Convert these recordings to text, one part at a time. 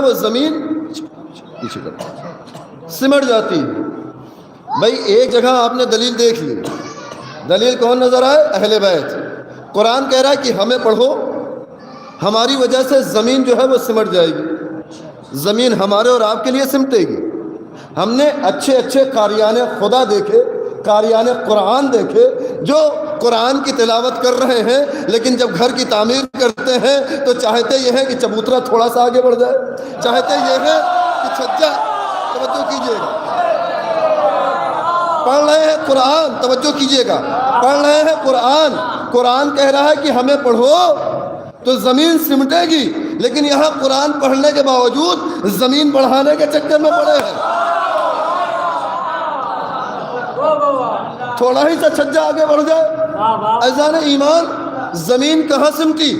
وہ زمین پیچھے کر سمٹ جاتی ہے۔ بھائی ایک جگہ آپ نے دلیل دیکھ لی، دلیل کون نظر آئے؟ اہل بیت۔ قرآن کہہ رہا ہے کہ ہمیں پڑھو، ہماری وجہ سے زمین جو ہے وہ سمٹ جائے گی، زمین ہمارے اور آپ کے لیے سمٹے گی۔ ہم نے اچھے اچھے قاریان خدا دیکھے، قاریان قرآن دیکھے جو قرآن کی تلاوت کر رہے ہیں، لیکن جب گھر کی تعمیر کرتے ہیں تو چاہتے یہ ہے کہ چبوترا تھوڑا سا آگے بڑھ جائے، چاہتے یہ ہے کہ چھجا، توجہ کیجئے گا، پڑھ رہے ہیں قرآن، توجہ کیجئے گا، پڑھ رہے ہیں قرآن، قرآن کہہ رہا ہے کہ ہمیں پڑھو تو زمین سمٹے گی، لیکن یہاں قرآن پڑھنے کے باوجود زمین بڑھانے کے چکر میں پڑے ہیں۔ تھوڑا ہی سا چھجا آگے بڑھ جائے۔ عزیزان ایمان، زمین کہاں سمٹی؟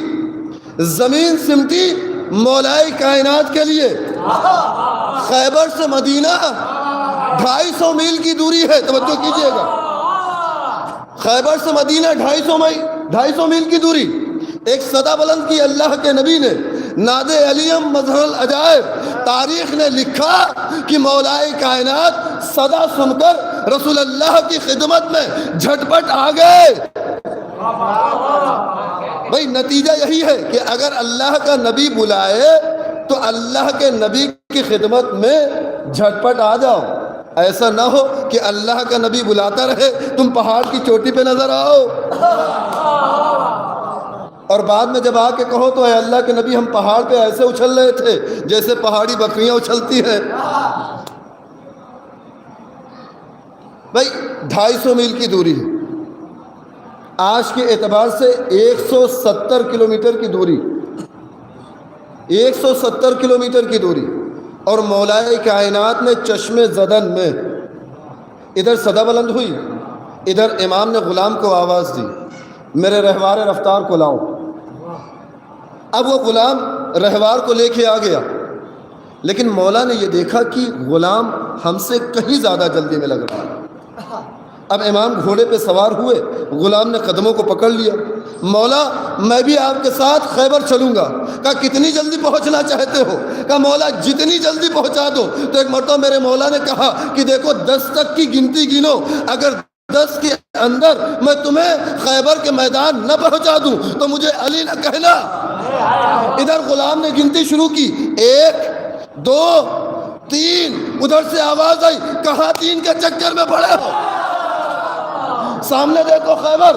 زمین سمٹی مولائے کائنات کے لیے۔ خیبر سے مدینہ 250 میل کی دوری ہے، توجہ کیجئے گا، خیبر سے مدینہ 250 میل کی دوری۔ ایک صدا بلند کی اللہ کے نبی نے، ناد علیم مظہر العجائب، تاریخ نے لکھا کہ مولائے کائنات صدا سن کر رسول اللہ کی خدمت میں جھٹپٹ آ گئے۔ بھئی نتیجہ یہی ہے کہ اگر اللہ کا نبی بلائے تو اللہ کے نبی کی خدمت میں جھٹپٹ آ جاؤ۔ ایسا نہ ہو کہ اللہ کا نبی بلاتا رہے، تم پہاڑ کی چوٹی پہ نظر آؤ اور بعد میں جب آ کے کہو تو اے اللہ کے نبی ہم پہاڑ پہ ایسے اچھل رہے تھے جیسے پہاڑی بکریاں اچھلتی ہیں۔ بھائی 250 میل کی دوری ہے، آج کے اعتبار سے 170 کلومیٹر کی دوری، 170 کلومیٹر کی دوری، اور مولائے کائنات نے چشم زدن میں، ادھر صدا بلند ہوئی، ادھر امام نے غلام کو آواز دی، میرے رہوار رفتار کو لاؤ۔ اب وہ غلام رہوار کو لے کے آ گیا، لیکن مولا نے یہ دیکھا کہ غلام ہم سے کہیں زیادہ جلدی میں لگ رہا ہے۔ اب امام گھوڑے پہ سوار ہوئے، غلام نے قدموں کو پکڑ لیا، مولا میں بھی آپ کے ساتھ خیبر چلوں گا۔ کہا کتنی جلدی پہنچنا چاہتے ہو؟ کہا مولا جتنی جلدی پہنچا دو۔ تو ایک مرتبہ میرے مولا نے کہا کہ دیکھو 10 تک کی گنتی گنو، اگر 10 کے اندر میں تمہیں خیبر کے میدان نہ پہنچا دوں تو مجھے علی نہ کہنا۔ ادھر غلام نے گنتی شروع کی، 1 2 3، ادھر سے آواز آئی کہاں 3 کے چکر میں پڑے ہو، سامنے دیکھو خیبر۔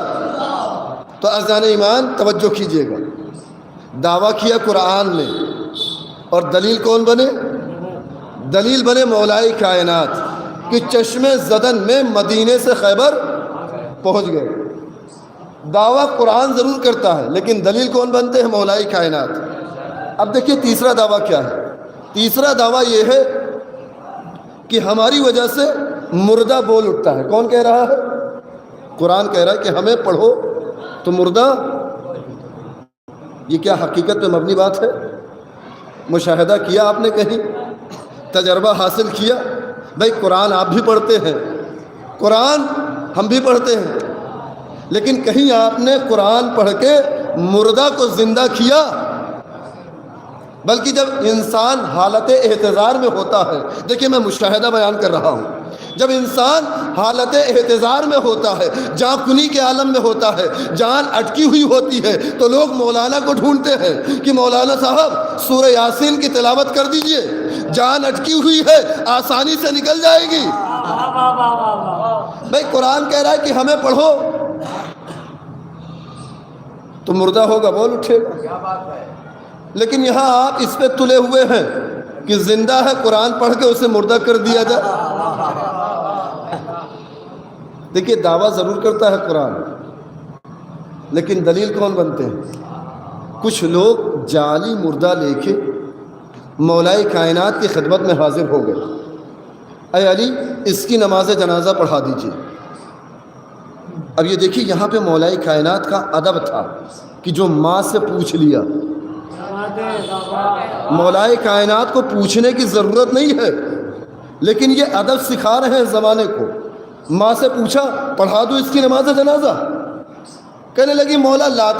تو عزیزان ایمان توجہ کیجئے گا، دعویٰ کیا قرآن نے، اور دلیل کون بنے؟ دلیل بنے مولائے کائنات کہ چشم زدن میں مدینے سے خیبر پہنچ گئے۔ دعویٰ قرآن ضرور کرتا ہے لیکن دلیل کون بنتے ہیں؟ مولائے کائنات۔ اب دیکھیے تیسرا دعویٰ کیا ہے؟ تیسرا دعویٰ یہ ہے کہ ہماری وجہ سے مردہ بول اٹھتا ہے۔ کون کہہ رہا ہے؟ قرآن کہہ رہا ہے کہ ہمیں پڑھو تو مردہ۔ یہ کیا حقیقت پہ مبنی بات ہے؟ مشاہدہ کیا آپ نے کہیں؟ تجربہ حاصل کیا؟ بھائی قرآن آپ بھی پڑھتے ہیں، قرآن ہم بھی پڑھتے ہیں، لیکن کہیں آپ نے قرآن پڑھ کے مردہ کو زندہ کیا؟ بلکہ جب انسان حالت احتضار میں ہوتا ہے، دیکھیے میں مشاہدہ بیان کر رہا ہوں، جب انسان حالت احتضار میں ہوتا ہے، جان کنی کے عالم میں ہوتا ہے، جان اٹکی ہوئی ہوتی ہے، تو لوگ مولانا کو ڈھونڈتے ہیں کہ مولانا صاحب سورہ یاسین کی تلاوت کر دیجئے، جان اٹکی ہوئی ہے آسانی سے نکل جائے گی۔ بھائی قرآن کہہ رہا ہے کہ ہمیں پڑھو تو مردہ ہوگا بول اٹھے گا، لیکن یہاں آپ اس پہ تلے ہوئے ہیں کہ زندہ ہے، قرآن پڑھ کے اسے مردہ کر دیا جائے۔ دیکھیے دعویٰ ضرور کرتا ہے قرآن، لیکن دلیل کون بنتے ہیں؟ کچھ لوگ جعلی مردہ لے کے مولائے کائنات کی خدمت میں حاضر ہو گئے، اے علی اس کی نماز جنازہ پڑھا دیجیے۔ اب یہ دیکھیے یہاں پہ مولائے کائنات کا ادب تھا کہ جو ماں سے پوچھ لیا۔ مولائے کائنات کو پوچھنے کی ضرورت نہیں ہے، لیکن یہ ادب سکھا رہے ہیں زمانے کو۔ ماں سے پوچھا پڑھا دوں اس کی نماز جنازہ، کہنے لگی مولا لاتے